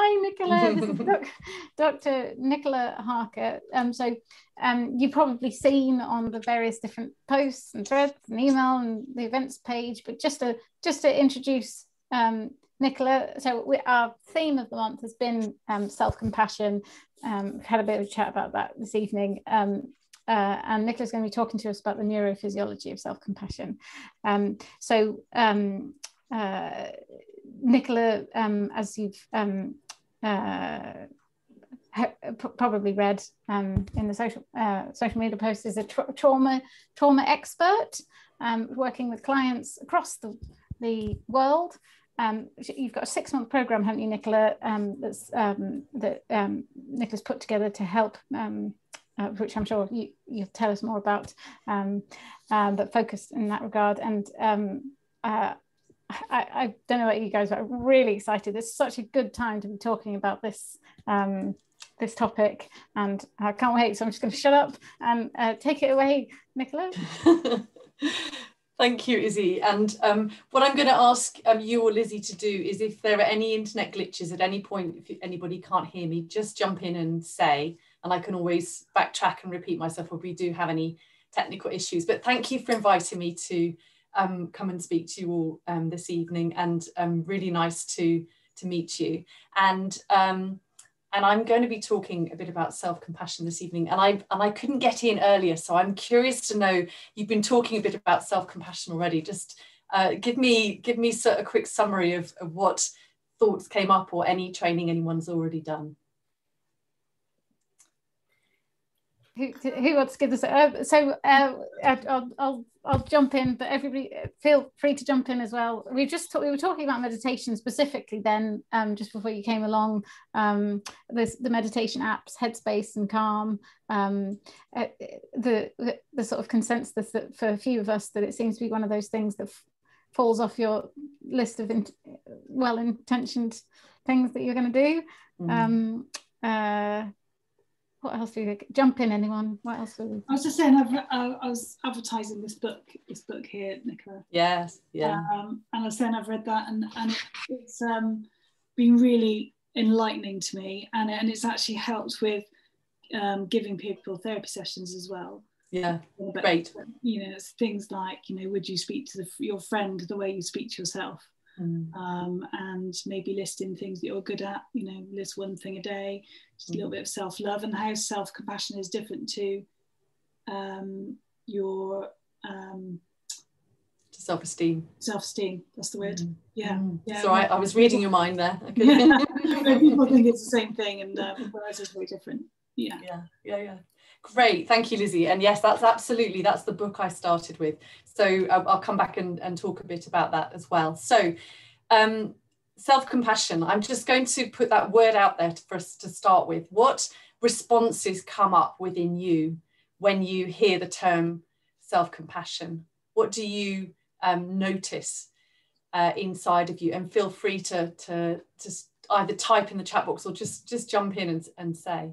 Hi, Nicola. This is Dr. Nicola Harker. You've probably seen on the various different posts and threads and email and the events page, but just to introduce Nicola. So our theme of the month has been self-compassion. We've had a bit of a chat about that this evening. And Nicola's going to be talking to us about the neurophysiology of self-compassion. Nicola, as you've probably read in the social media post, is a trauma expert, working with clients across the world. You've got a 6-month program, haven't you, Nicola? That Nicola's put together to help, which I'm sure you'll tell us more about, but focused in that regard. And I don't know about you guys, but I'm really excited. It's such a good time to be talking about this this topic, and I can't wait. So I'm just going to shut up and take it away, Nicola. Thank you, Izzy. And what I'm going to ask you or Lizzie to do is, if there are any internet glitches at any point, if anybody can't hear me, just jump in and say, and I can always backtrack and repeat myself if we do have any technical issues. But thank you for inviting me to come and speak to you all this evening, and really nice to meet you. And I'm going to be talking a bit about self-compassion this evening, and I couldn't get in earlier, so I'm curious to know, you've been talking a bit about self-compassion already. Just give me a quick summary of what thoughts came up, or any training anyone's already done. Who wants to give this? I'll jump in, but everybody feel free to jump in as well. We were talking about meditation specifically then, just before you came along. The meditation apps, Headspace and Calm. The sort of consensus that for a few of us, that it seems to be one of those things that falls off your list of well-intentioned things that you're going to do. What else do you jump in? Anyone? What else? I was just saying, I was advertising this book here, Nicola. Yes, yeah. And I was saying I've read that, and it's been really enlightening to me, and it's actually helped with giving people therapy sessions as well. Yeah, great. You know, it's things like, would you speak to your friend the way you speak to yourself? And maybe listing things that you're good at, list one thing a day, just a little bit of self-love, and how self-compassion is different to your self-esteem. Self-esteem, that's the word. Yeah. So I was reading your mind there. People think it's the same thing, and whereas it's very different. Yeah. Great, thank you, Lizzie. And yes, that's the book I started with. So I'll come back and talk a bit about that as well. So self-compassion, I'm just going to put that word out there for us to start with. What responses come up within you when you hear the term self-compassion? What do you notice inside of you? And feel free to either type in the chat box or just jump in and say.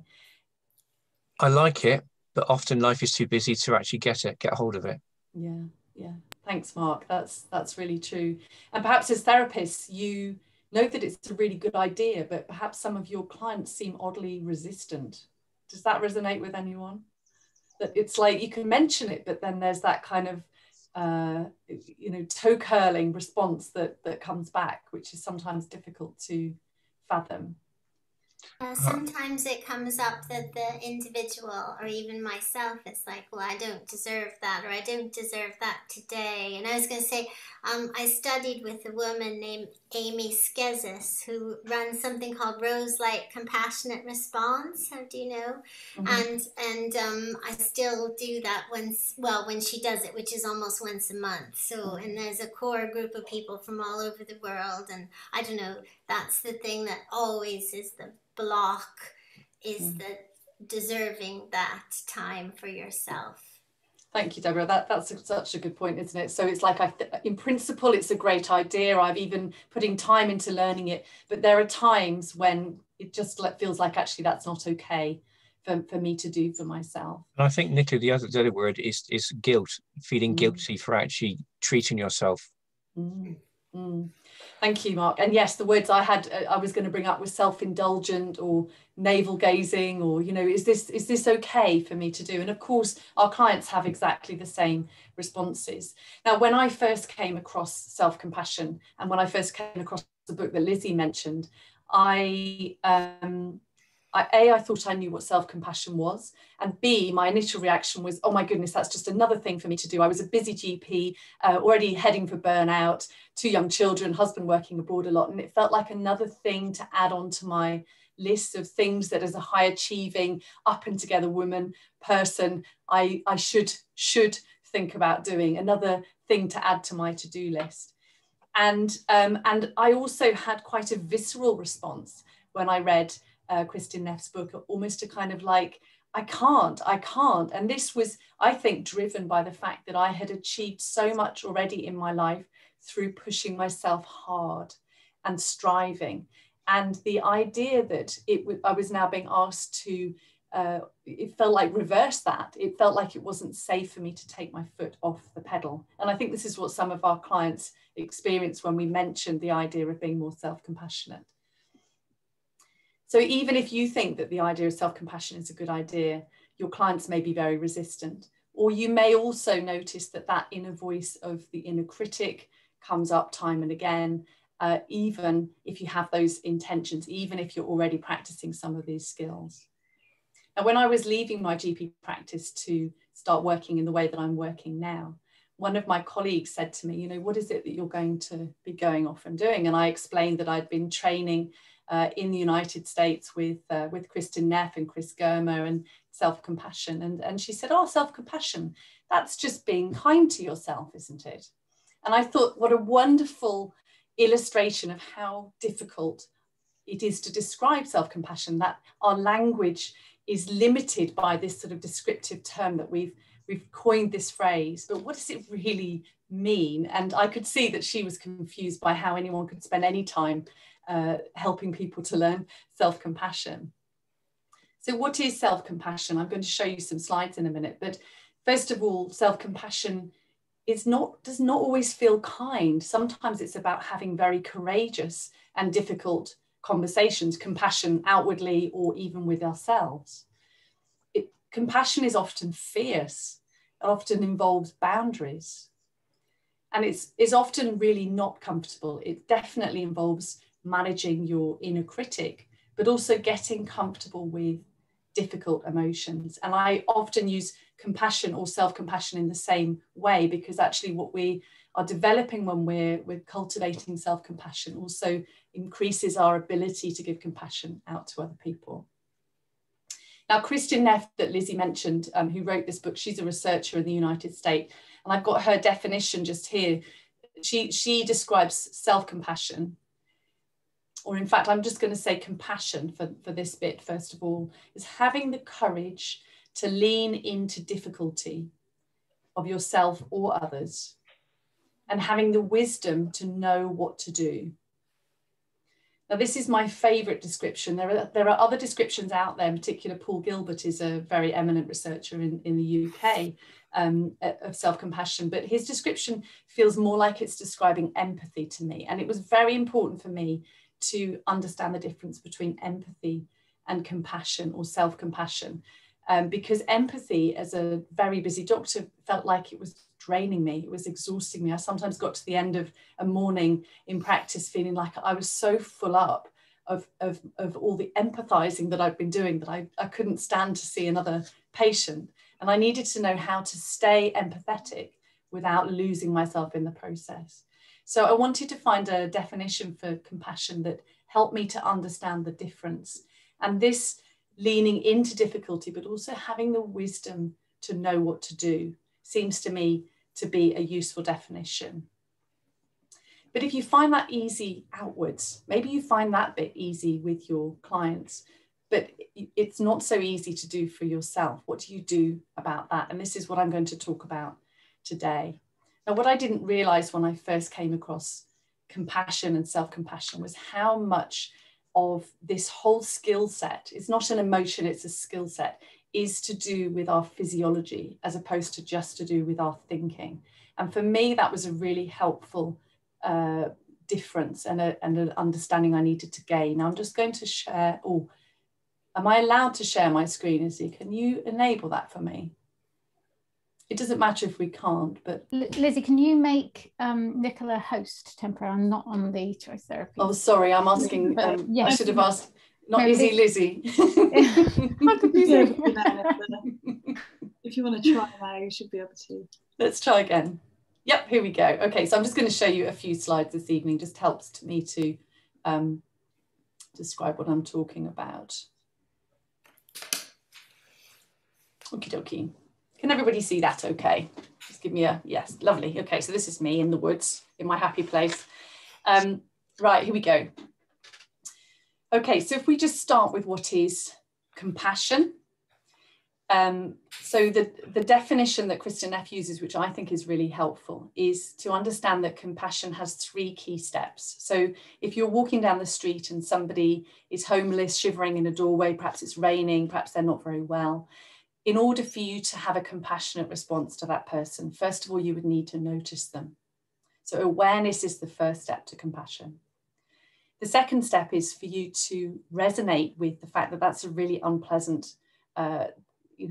I like it, but often life is too busy to actually get hold of it. Yeah. Thanks, Mark. That's really true. And perhaps as therapists, you know that it's a really good idea, but perhaps some of your clients seem oddly resistant. Does that resonate with anyone? That it's like you can mention it, but then there's that kind of toe curling response that comes back, which is sometimes difficult to fathom. Sometimes it comes up that the individual, or even myself, is like, well, I don't deserve that, or I don't deserve that today. And I was going to say, I studied with a woman named Amy Skezis, who runs something called Rose Light Compassionate Response. How do you know? And I still do that when she does it, which is almost once a month. So, and there's a core group of people from all over the world, and I don't know, that's the thing that always is the block, is the deserving that time for yourself. Thank you, Deborah. That's such a good point, isn't it? So it's like, in principle, it's a great idea. I've even putting time into learning it, but there are times when it just feels like actually that's not okay for me to do for myself. And I think, Nicola, the other word is guilt, feeling guilty for actually treating yourself. Thank you, Mark. And yes, the words I was going to bring up was self-indulgent or navel gazing, or, you know, is this okay for me to do? And of course, our clients have exactly the same responses. Now, when I first came across self-compassion, and when I first came across the book that Lizzie mentioned, I thought I knew what self-compassion was, and B, my initial reaction was, oh my goodness, that's just another thing for me to do. I was a busy GP, already heading for burnout, 2 young children, husband working abroad a lot, and it felt like another thing to add on to my list of things that as a high achieving, up and together woman person, I should think about doing, another thing to add to my to-do list. And I also had quite a visceral response when I read Kristin Neff's book, almost a kind of like, I can't. And this was, I think, driven by the fact that I had achieved so much already in my life through pushing myself hard and striving. And the idea that I was now being asked to, it felt like reverse that. It felt like it wasn't safe for me to take my foot off the pedal. And I think this is what some of our clients experience when we mentioned the idea of being more self-compassionate. So even if you think that the idea of self-compassion is a good idea, your clients may be very resistant. Or you may also notice that that inner voice of the inner critic comes up time and again, even if you have those intentions, even if you're already practicing some of these skills. Now, when I was leaving my GP practice to start working in the way that I'm working now, one of my colleagues said to me, you know, what is it that you're going to be going off and doing? And I explained that I'd been training in the United States with Kristin Neff and Chris Germer and self-compassion. And she said, oh, self-compassion, that's just being kind to yourself, isn't it? And I thought, what a wonderful illustration of how difficult it is to describe self-compassion, that our language is limited by this sort of descriptive term that we've coined this phrase, but what does it really mean? And I could see that she was confused by how anyone could spend any time helping people to learn self-compassion. So what is self-compassion? I'm going to show you some slides in a minute, but first of all, self-compassion does not always feel kind. Sometimes it's about having very courageous and difficult conversations, compassion outwardly or even with ourselves. Compassion is often fierce. It often involves boundaries. And it's often really not comfortable. It definitely involves managing your inner critic, but also getting comfortable with difficult emotions. And I often use compassion or self-compassion in the same way, because actually what we are developing when we're cultivating self-compassion also increases our ability to give compassion out to other people. Now, Kristin Neff, that Lizzie mentioned, who wrote this book, she's a researcher in the United States, and I've got her definition just here. She describes self-compassion, or in fact, I'm just going to say compassion for this bit, first of all, is having the courage to lean into difficulty of yourself or others, and having the wisdom to know what to do. Now, this is my favourite description. There are other descriptions out there. In particular, Paul Gilbert is a very eminent researcher in the UK of self-compassion, but his description feels more like it's describing empathy to me. And it was very important for me to understand the difference between empathy and compassion or self-compassion, because empathy, as a very busy doctor, felt like it was draining me. It was exhausting me. I sometimes got to the end of a morning in practice feeling like I was so full up of all the empathizing that I've been doing that I couldn't stand to see another patient. And I needed to know how to stay empathetic without losing myself in the process. So I wanted to find a definition for compassion that helped me to understand the difference. And this leaning into difficulty, but also having the wisdom to know what to do, seems to me to be a useful definition. But if you find that easy outwards, maybe you find that bit easy with your clients, but it's not so easy to do for yourself. What do you do about that? And this is what I'm going to talk about today. Now, what I didn't realize when I first came across compassion and self-compassion was how much of this whole skill set, it's not an emotion, it's a skill set, is to do with our physiology as opposed to just to do with our thinking. And for me, that was a really helpful difference and an understanding I needed to gain. I'm just going to share. Oh, am I allowed to share my screen, Izzy? Can you enable that for me? It doesn't matter if we can't, but... Lizzie, can you make Nicola host temporarily? I'm not on the choice therapy. Oh, sorry, I'm asking, yes. I should have asked, not No, Izzy, Lizzie. How confusing. If you want to try now, you should be able to. Let's try again. Yep, here we go. Okay, so I'm just going to show you a few slides this evening. Just helps me to describe what I'm talking about. Okie dokie. Can everybody see that okay? Just give me a yes, lovely. Okay, so this is me in the woods, in my happy place. Right, here we go. Okay, so if we just start with what is compassion. So the definition that Kristen Neff uses, which I think is really helpful, is to understand that compassion has 3 key steps. So if you're walking down the street and somebody is homeless, shivering in a doorway, perhaps it's raining, perhaps they're not very well, in order for you to have a compassionate response to that person, first of all, you would need to notice them. So awareness is the first step to compassion. The second step is for you to resonate with the fact that that's a really unpleasant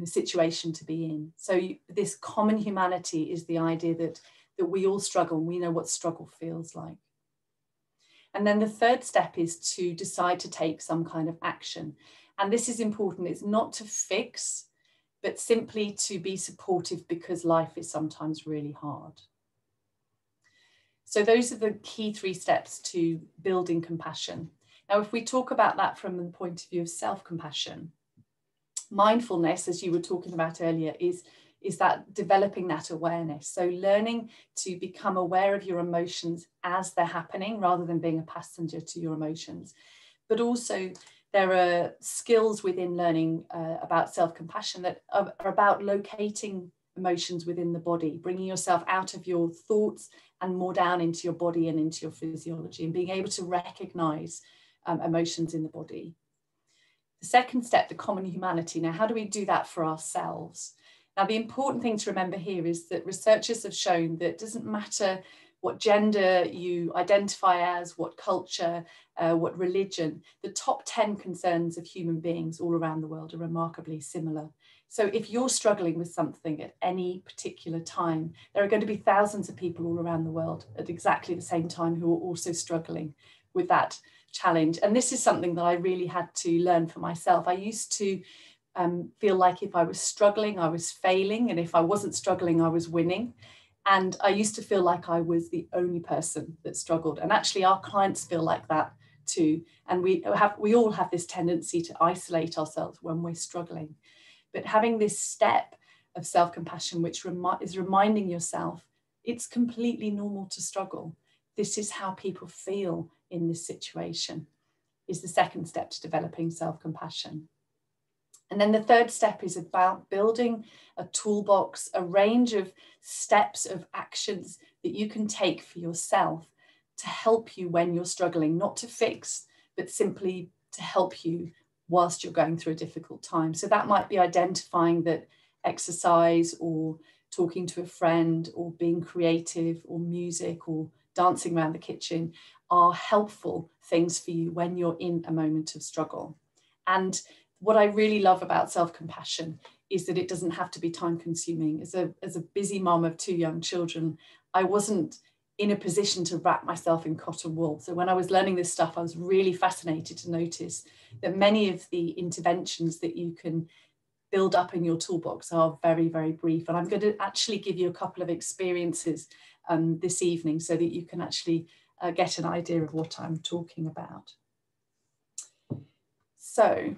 situation to be in. So this common humanity is the idea that we all struggle and we know what struggle feels like. And then the third step is to decide to take some kind of action. And this is important. It's not to fix, but simply to be supportive because life is sometimes really hard. So those are the key 3 steps to building compassion. Now, if we talk about that from the point of view of self-compassion, mindfulness, as you were talking about earlier, is that developing that awareness. So learning to become aware of your emotions as they're happening rather than being a passenger to your emotions. But also there are skills within learning about self-compassion that are about locating emotions within the body, bringing yourself out of your thoughts and more down into your body and into your physiology, and being able to recognize emotions in the body. The second step, the common humanity. Now, how do we do that for ourselves? Now, the important thing to remember here is that researchers have shown that it doesn't matter what gender you identify as, what culture, what religion, the top 10 concerns of human beings all around the world are remarkably similar. So if you're struggling with something at any particular time, there are going to be thousands of people all around the world at exactly the same time who are also struggling with that challenge. And this is something that I really had to learn for myself. I used to feel like if I was struggling, I was failing. And if I wasn't struggling, I was winning. And I used to feel like I was the only person that struggled. And actually our clients feel like that too. And we all have this tendency to isolate ourselves when we're struggling. But having this step of self-compassion, which is reminding yourself, it's completely normal to struggle. This is how people feel in this situation, is the second step to developing self-compassion. And then the third step is about building a toolbox, a range of steps of actions that you can take for yourself to help you when you're struggling, not to fix, but simply to help you whilst you're going through a difficult time. So that might be identifying that exercise or talking to a friend or being creative or music or dancing around the kitchen are helpful things for you when you're in a moment of struggle. And what I really love about self-compassion is that it doesn't have to be time consuming. As a busy mom of 2 young children, I wasn't in a position to wrap myself in cotton wool. So when I was learning this stuff, I was really fascinated to notice that many of the interventions that you can build up in your toolbox are very, very brief. And I'm going to actually give you a couple of experiences this evening so that you can actually get an idea of what I'm talking about. So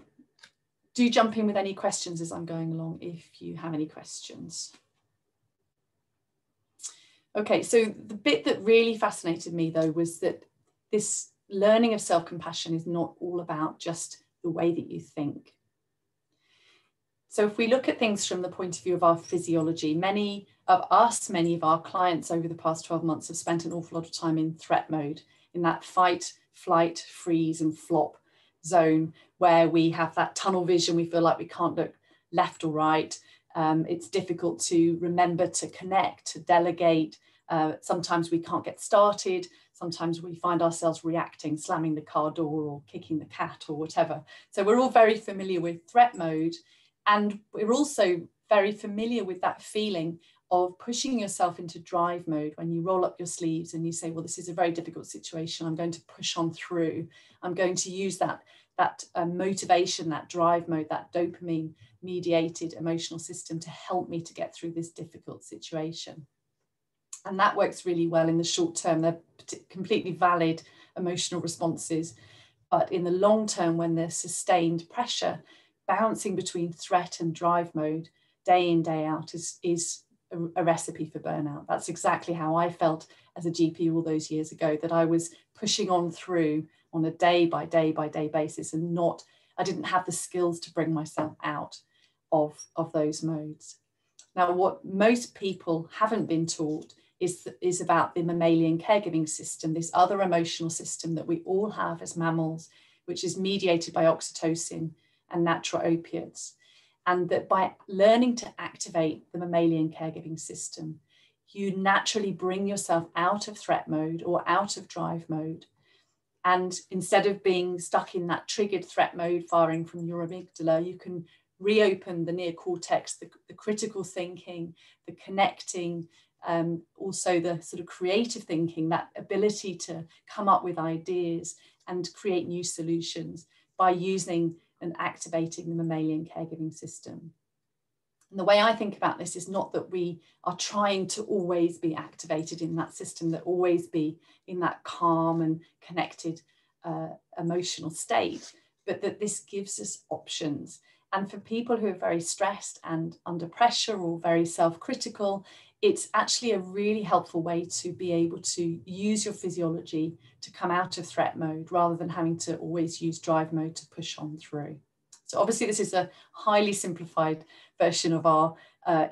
do jump in with any questions as I'm going along if you have any questions. Okay, so the bit that really fascinated me though was that this learning of self-compassion is not all about just the way that you think. So if we look at things from the point of view of our physiology, many of our clients over the past 12 months have spent an awful lot of time in threat mode, in that fight, flight, freeze and flop zone where we have that tunnel vision. We feel like we can't look left or right. It's difficult to remember to connect, to delegate, Sometimes we can't get started. Sometimes we find ourselves reacting, slamming the car door or kicking the cat or whatever. So we're all very familiar with threat mode. And we're also very familiar with that feeling of pushing yourself into drive mode when you roll up your sleeves and you say, well, this is a very difficult situation. I'm going to push on through. I'm going to use that motivation, that drive mode, that dopamine mediated emotional system to help me to get through this difficult situation. And that works really well in the short term. They're completely valid emotional responses. But in the long term, when there's sustained pressure, bouncing between threat and drive mode day in, day out is a recipe for burnout. That's exactly how I felt as a GP all those years ago, that I was pushing on through on a day by day basis, and I didn't have the skills to bring myself out of those modes. Now, what most people haven't been taught is about the mammalian caregiving system, this other emotional system that we all have as mammals, which is mediated by oxytocin and natural opiates. And that by learning to activate the mammalian caregiving system, you naturally bring yourself out of threat mode or out of drive mode. And instead of being stuck in that triggered threat mode firing from your amygdala, you can reopen the neocortex, the critical thinking, the connecting, also the sort of creative thinking, that ability to come up with ideas and create new solutions by using and activating the mammalian caregiving system. And the way I think about this is not that we are trying to always be activated in that system, that always be in that calm and connected emotional state, but that this gives us options. And for people who are very stressed and under pressure or very self-critical, it's actually a really helpful way to be able to use your physiology to come out of threat mode rather than having to always use drive mode to push on through. So obviously this is a highly simplified version of our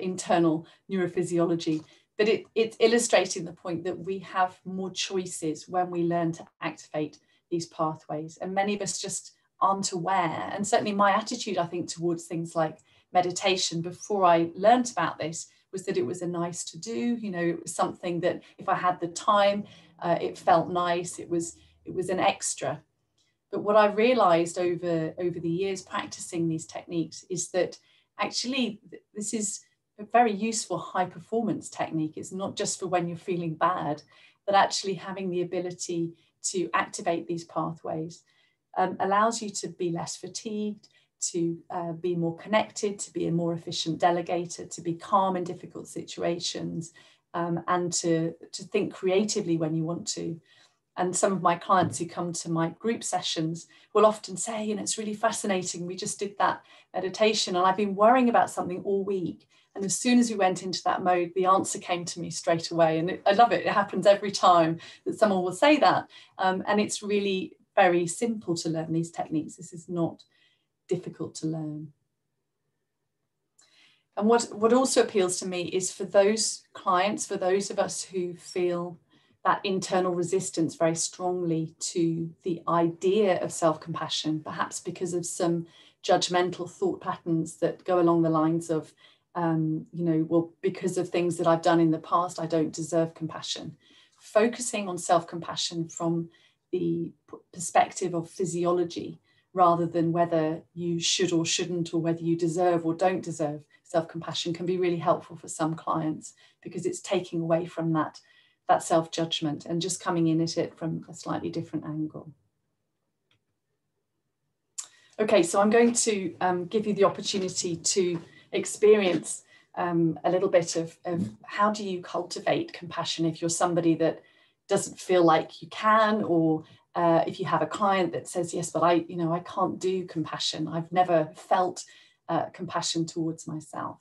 internal neurophysiology, but it's illustrating the point that we have more choices when we learn to activate these pathways. And many of us just aren't aware. And certainly my attitude, I think, towards things like meditation before I learned about this was that it was a nice to do. You know, it was something that if I had the time, it felt nice. It was an extra. But what I realized over the years practicing these techniques is that actually this is a very useful high performance technique. It's not just for when you're feeling bad, but actually having the ability to activate these pathways allows you to be less fatigued, to be more connected, to be a more efficient delegator, to be calm in difficult situations, and to think creatively when you want to. And some of my clients who come to my group sessions will often say, you know, it's really fascinating. We just did that meditation and I've been worrying about something all week. And as soon as we went into that mode, the answer came to me straight away. And I love it. It happens every time that someone will say that. And it's really very simple to learn these techniques. This is not difficult to learn. And what also appeals to me is for those clients, for those of us who feel that internal resistance very strongly to the idea of self-compassion, perhaps because of some judgmental thought patterns that go along the lines of, you know, well, because of things that I've done in the past, I don't deserve compassion. Focusing on self-compassion from the perspective of physiology, rather than whether you should or shouldn't, or whether you deserve or don't deserve self-compassion, can be really helpful for some clients, because it's taking away from that self-judgment and just coming in at it from a slightly different angle. Okay, so I'm going to give you the opportunity to experience a little bit of how do you cultivate compassion if you're somebody that doesn't feel like you can, or if you have a client that says, yes, but I can't do compassion. I've never felt compassion towards myself.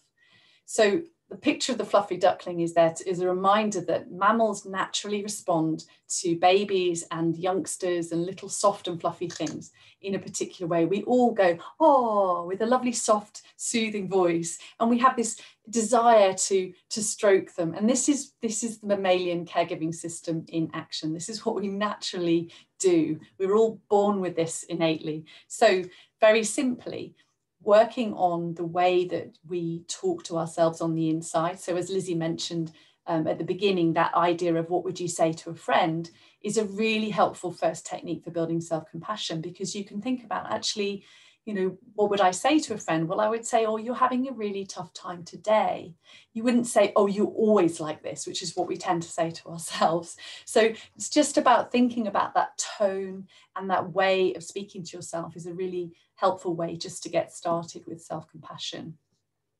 So the picture of the fluffy duckling is a reminder that mammals naturally respond to babies and youngsters and little soft and fluffy things in a particular way. We all go, oh, with a lovely, soft, soothing voice. And we have this desire to stroke them. And this is the mammalian caregiving system in action. This is what we naturally do. We're all born with this innately. So very simply, working on the way that we talk to ourselves on the inside. So as Lizzie mentioned, at the beginning, that idea of what would you say to a friend is a really helpful first technique for building self-compassion, because you can think about, actually, you know, what would I say to a friend? Well, I would say, oh, you're having a really tough time today. You wouldn't say, oh, you're always like this, which is what we tend to say to ourselves. So it's just about thinking about that tone, and that way of speaking to yourself is a really helpful way just to get started with self-compassion.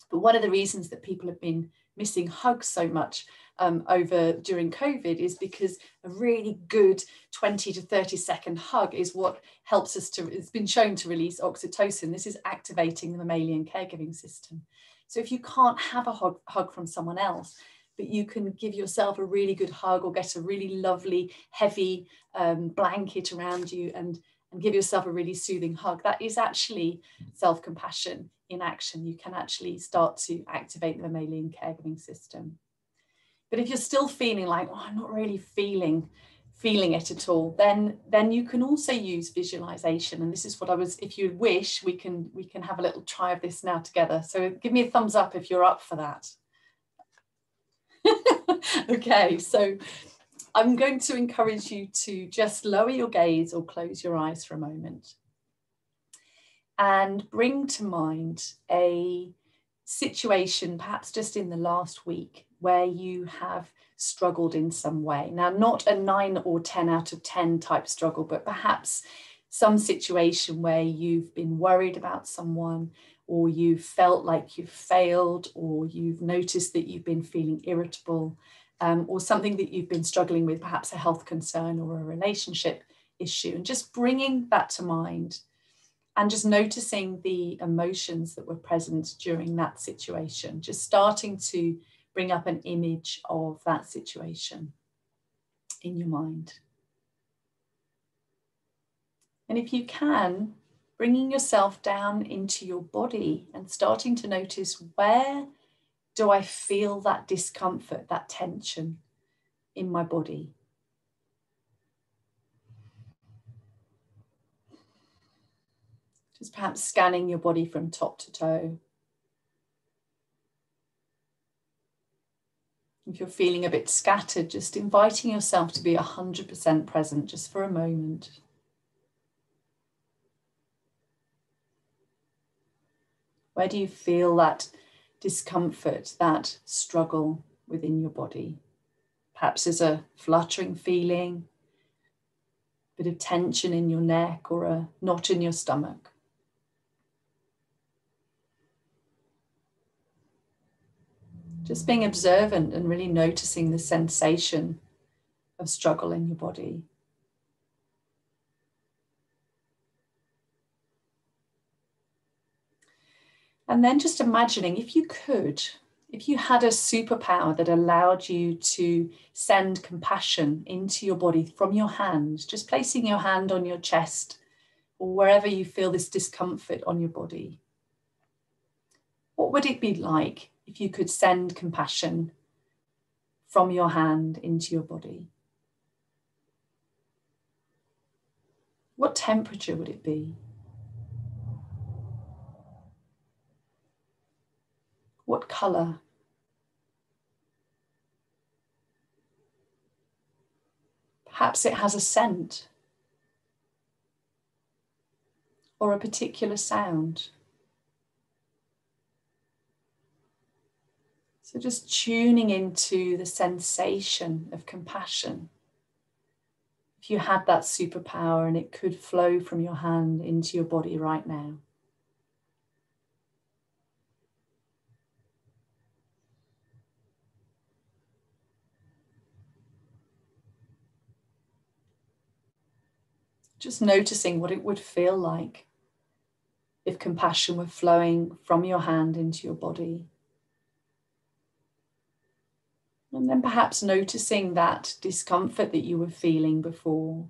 But one of the reasons that people have been missing hugs so much during COVID is because a really good 20 to 30 second hug is what helps us to, it's been shown to release oxytocin. This is activating the mammalian caregiving system. So if you can't have a hug from someone else, but you can give yourself a really good hug, or get a really lovely, heavy blanket around you and give yourself a really soothing hug, that is actually self-compassion in action. You can actually start to activate the mammalian caregiving system. But if you're still feeling like, oh, I'm not really feeling it at all, then you can also use visualization. And this is what I was, if you wish, we can have a little try of this now together. So give me a thumbs up if you're up for that. Okay, so I'm going to encourage you to just lower your gaze or close your eyes for a moment and bring to mind a situation, perhaps just in the last week, where you have struggled in some way. Now, not a 9 or 10 out of 10 type struggle, but perhaps some situation where you've been worried about someone, or you've felt like you've failed, or you've noticed that you've been feeling irritable, or something that you've been struggling with, perhaps a health concern or a relationship issue, and just bringing that to mind and just noticing the emotions that were present during that situation, just starting to bring up an image of that situation in your mind. And if you can, bringing yourself down into your body and starting to notice, where do I feel that discomfort, that tension in my body? Just perhaps scanning your body from top to toe. If you're feeling a bit scattered, just inviting yourself to be 100% present just for a moment. Where do you feel that discomfort, that struggle within your body? Perhaps there's a fluttering feeling, a bit of tension in your neck, or a knot in your stomach. Just being observant and really noticing the sensation of struggle in your body. And then just imagining, if you could, if you had a superpower that allowed you to send compassion into your body from your hand, just placing your hand on your chest or wherever you feel this discomfort on your body, what would it be like if you could send compassion from your hand into your body? What temperature would it be? What colour? Perhaps it has a scent or a particular sound. So just tuning into the sensation of compassion. If you had that superpower and it could flow from your hand into your body right now. Just noticing what it would feel like if compassion were flowing from your hand into your body. And then perhaps noticing that discomfort that you were feeling before.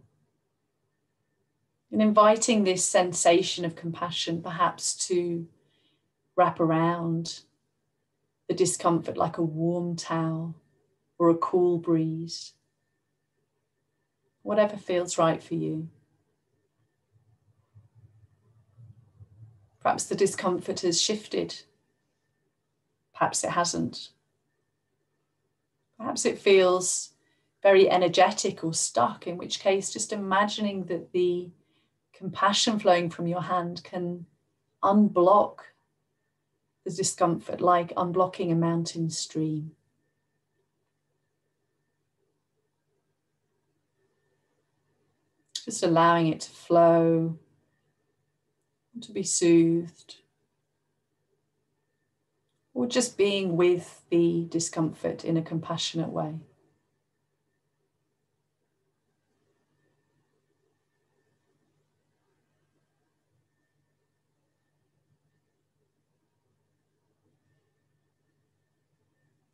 And inviting this sensation of compassion perhaps to wrap around the discomfort like a warm towel or a cool breeze. Whatever feels right for you. Perhaps the discomfort has shifted. Perhaps it hasn't. Perhaps it feels very energetic or stuck, in which case just imagining that the compassion flowing from your hand can unblock the discomfort, like unblocking a mountain stream. Just allowing it to flow, to be soothed, or just being with the discomfort in a compassionate way.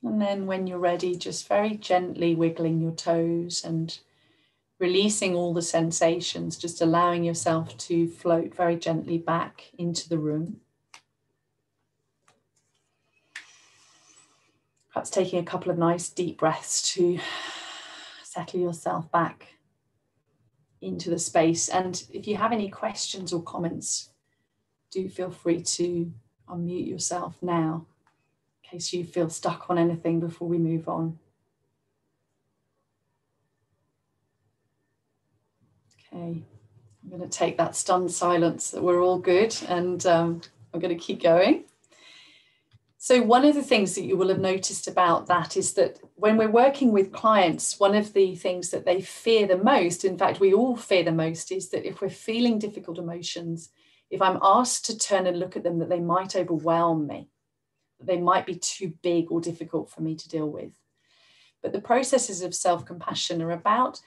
And then when you're ready, just very gently wiggling your toes and releasing all the sensations, just allowing yourself to float very gently back into the room. Perhaps taking a couple of nice deep breaths to settle yourself back into the space. And if you have any questions or comments, do feel free to unmute yourself now, in case you feel stuck on anything before we move on. Okay, I'm going to take that stunned silence that we're all good, and I'm going to keep going. So one of the things that you will have noticed about that is that when we're working with clients, one of the things that they fear the most, in fact, we all fear the most, is that if we're feeling difficult emotions, if I'm asked to turn and look at them, that they might overwhelm me, that they might be too big or difficult for me to deal with. But the processes of self-compassion are about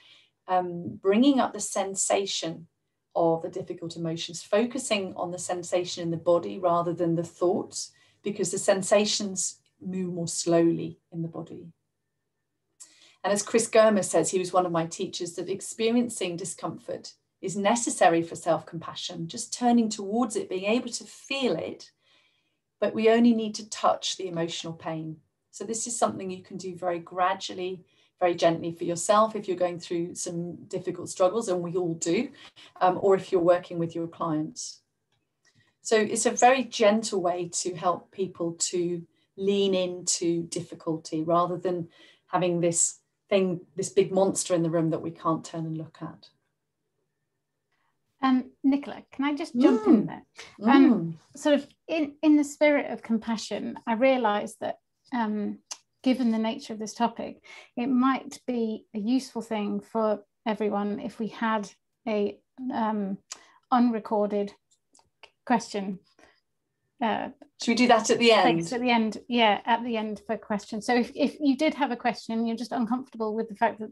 bringing up the sensation of the difficult emotions, focusing on the sensation in the body rather than the thoughts, because the sensations move more slowly in the body. And as Chris Germer says, he was one of my teachers, that experiencing discomfort is necessary for self-compassion, just turning towards it, being able to feel it, but we only need to touch the emotional pain. So this is something you can do very gradually, very gently for yourself if you're going through some difficult struggles, and we all do, or if you're working with your clients. So it's a very gentle way to help people to lean into difficulty rather than having this thing, this big monster in the room that we can't turn and look at. Nicola, can I just jump in there? Sort of in the spirit of compassion, I realised that given the nature of this topic, it might be a useful thing for everyone if we had a unrecorded question. Should we do that at the end? At the end, yeah, at the end for questions. So if you did have a question and you're just uncomfortable with the fact that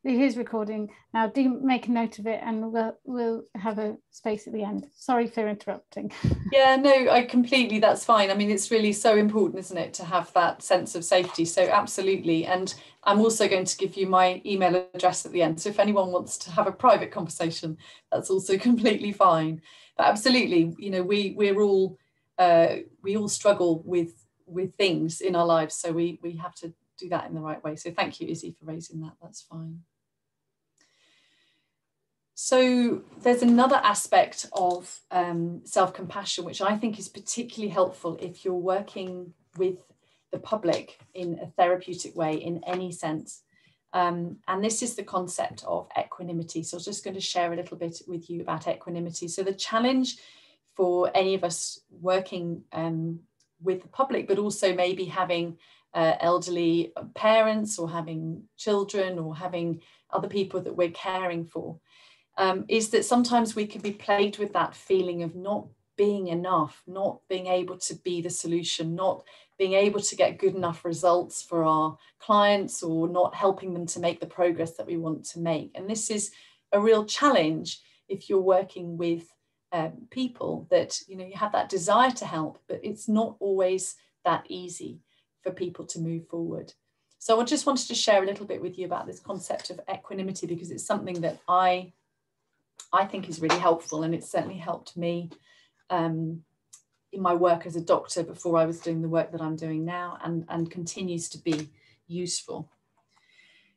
it is recording, now do make a note of it, and we'll have a space at the end. Sorry for interrupting. Yeah, no, I completely, that's fine. I mean, it's really so important, isn't it, to have that sense of safety. So absolutely. And I'm also going to give you my email address at the end. So if anyone wants to have a private conversation, that's also completely fine. But absolutely, you know, we all struggle with things in our lives. So we have to do that in the right way. So thank you, Izzy, for raising that. That's fine. So there's another aspect of self-compassion, which I think is particularly helpful if you're working with the public in a therapeutic way in any sense. And this is the concept of equanimity. So I was just going to share a little bit with you about equanimity. So the challenge for any of us working with the public, but also maybe having elderly parents or having children or having other people that we're caring for, is that sometimes we can be plagued with that feeling of not being enough, not being able to be the solution, not being able to get good enough results for our clients, or not helping them to make the progress that we want to make. And this is a real challenge if you're working with people that, you know, you have that desire to help, but it's not always that easy for people to move forward. So I just wanted to share a little bit with you about this concept of equanimity, because it's something that I think is really helpful, and it's certainly helped me in my work as a doctor before I was doing the work that I'm doing now, and continues to be useful.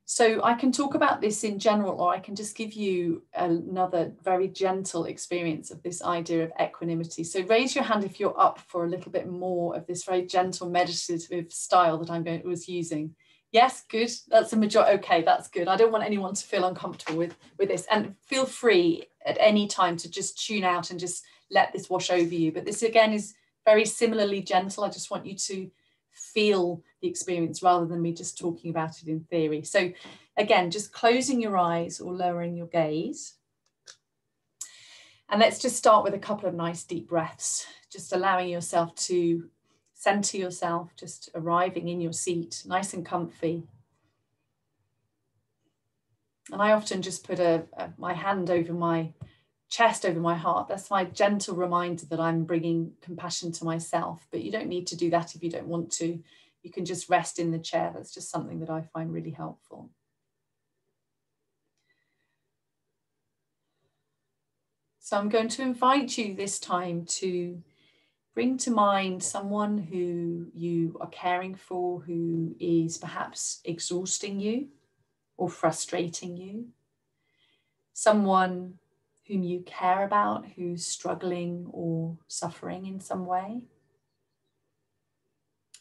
So I can talk about this in general, or I can just give you another very gentle experience of this idea of equanimity. So raise your hand if you're up for a little bit more of this very gentle meditative style that I was using Yes, good. That's a majority. Okay, that's good. I don't want anyone to feel uncomfortable with this. And feel free at any time to just tune out and just let this wash over you. But this again is very similarly gentle. I just want you to feel the experience rather than me just talking about it in theory. So again, just closing your eyes or lowering your gaze. And let's just start with a couple of nice deep breaths, just allowing yourself to center yourself, just arriving in your seat, nice and comfy. And I often just put my hand over my chest, over my heart. That's my gentle reminder that I'm bringing compassion to myself. But you don't need to do that if you don't want to. You can just rest in the chair. That's just something that I find really helpful. So I'm going to invite you this time to bring to mind someone who you are caring for, who is perhaps exhausting you or frustrating you. Someone whom you care about, who's struggling or suffering in some way.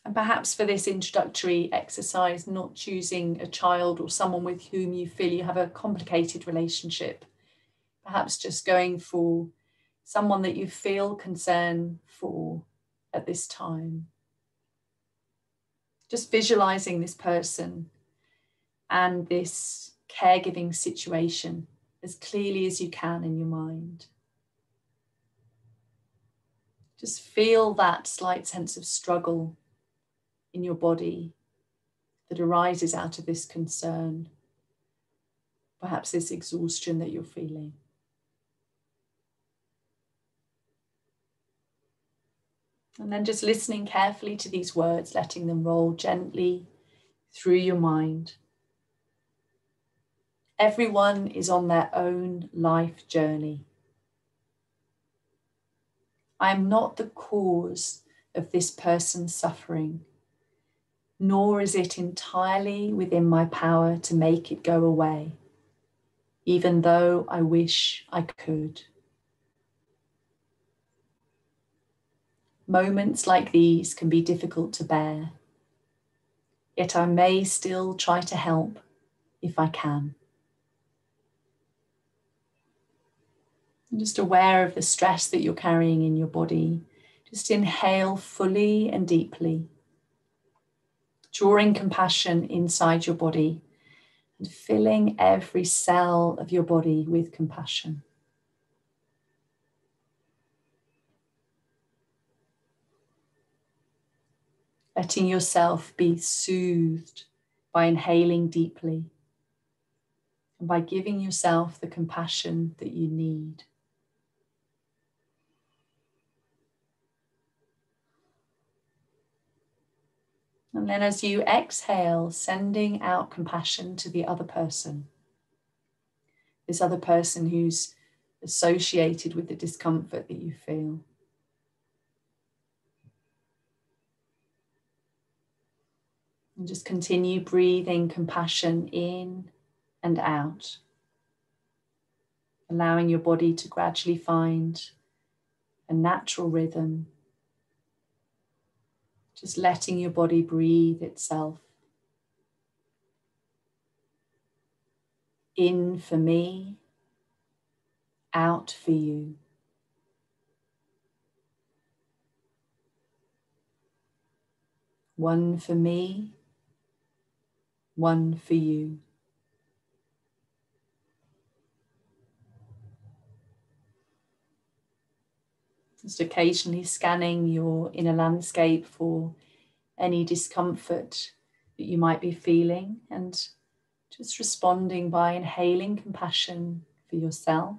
And perhaps for this introductory exercise, not choosing a child or someone with whom you feel you have a complicated relationship. Perhaps just going for someone that you feel concern for at this time. Just visualizing this person and this caregiving situation as clearly as you can in your mind. Just feel that slight sense of struggle in your body that arises out of this concern, perhaps this exhaustion that you're feeling. And then just listening carefully to these words, letting them roll gently through your mind. Everyone is on their own life journey. I am not the cause of this person's suffering, nor is it entirely within my power to make it go away, even though I wish I could. Moments like these can be difficult to bear, yet I may still try to help if I can. I'm just aware of the stress that you're carrying in your body. Just inhale fully and deeply, drawing compassion inside your body and filling every cell of your body with compassion. Letting yourself be soothed by inhaling deeply and by giving yourself the compassion that you need. And then as you exhale, sending out compassion to the other person. This other person who's associated with the discomfort that you feel. And just continue breathing compassion in and out, allowing your body to gradually find a natural rhythm, just letting your body breathe itself. In for me, out for you. One for me, one for you. Just occasionally scanning your inner landscape for any discomfort that you might be feeling and just responding by inhaling compassion for yourself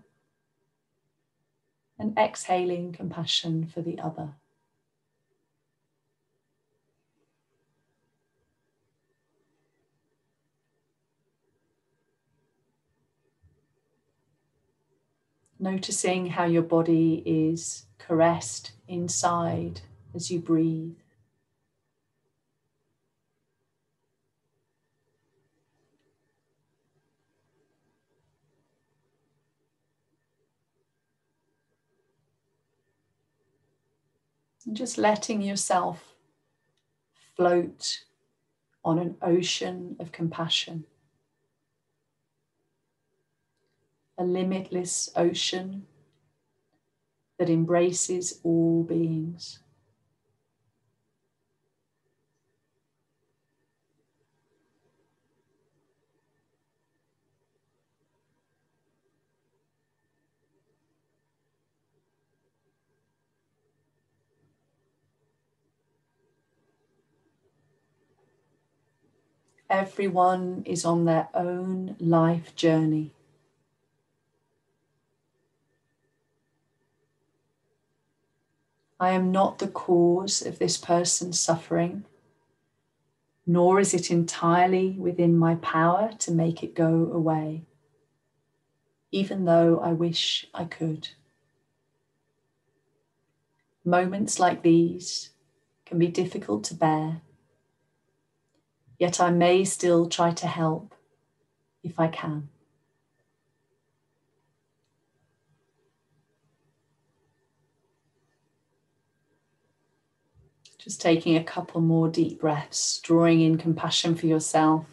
and exhaling compassion for the other. Noticing how your body is caressed inside as you breathe. And just letting yourself float on an ocean of compassion. A limitless ocean that embraces all beings. Everyone is on their own life journey. I am not the cause of this person's suffering, nor is it entirely within my power to make it go away, even though I wish I could. Moments like these can be difficult to bear, yet I may still try to help if I can. Just taking a couple more deep breaths, drawing in compassion for yourself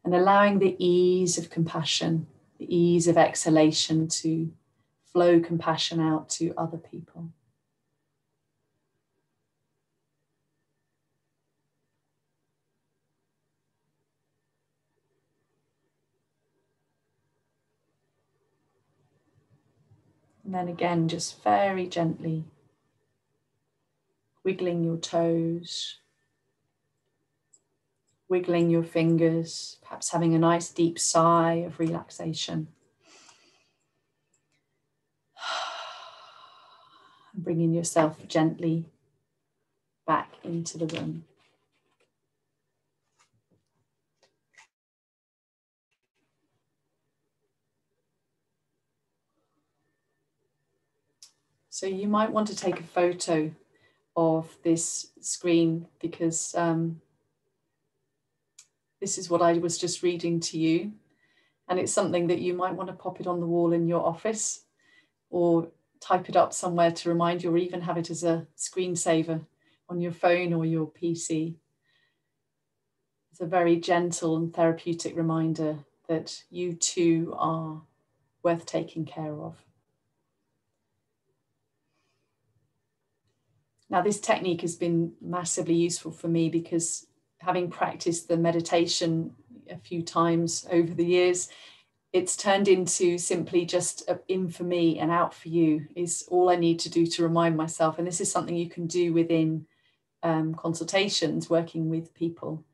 and allowing the ease of compassion, the ease of exhalation to flow compassion out to other people. And then again, just very gently wiggling your toes, wiggling your fingers, perhaps having a nice deep sigh of relaxation. And bringing yourself gently back into the room. So you might want to take a photo of this screen because this is what I was just reading to you. And it's something that you might want to pop it on the wall in your office or type it up somewhere to remind you, or even have it as a screensaver on your phone or your PC. It's a very gentle and therapeutic reminder that you too are worth taking care of. Now, this technique has been massively useful for me because having practiced the meditation a few times over the years, it's turned into simply just in for me and out for you is all I need to do to remind myself. And this is something you can do within consultations, working with people.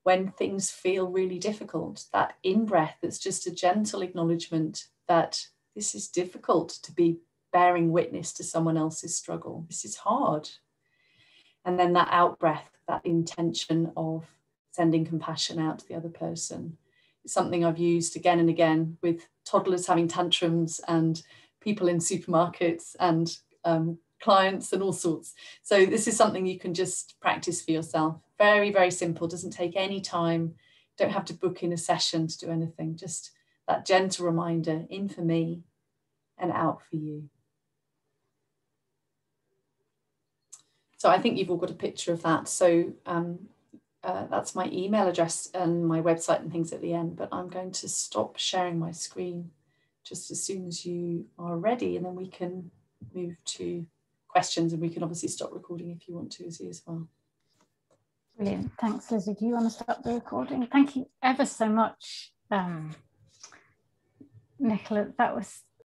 When things feel really difficult, that in-breath, that's just a gentle acknowledgement that this is difficult to be bearing witness to someone else's struggle. This is hard. And then that out-breath, that intention of sending compassion out to the other person. It's something I've used again and again with toddlers having tantrums and people in supermarkets and clients and all sorts. So this is something you can just practice for yourself. Very, very simple, doesn't take any time. Don't have to book in a session to do anything. Just that gentle reminder, in for me and out for you. So I think you've all got a picture of that. So that's my email address and my website and things at the end, but I'm going to stop sharing my screen just as soon as you are ready, and then we can move to questions, and we can obviously stop recording if you want to, Izzy, as well. Brilliant. Thanks, Lizzie. Do you want to stop the recording? Thank you ever so much, Nicola. That was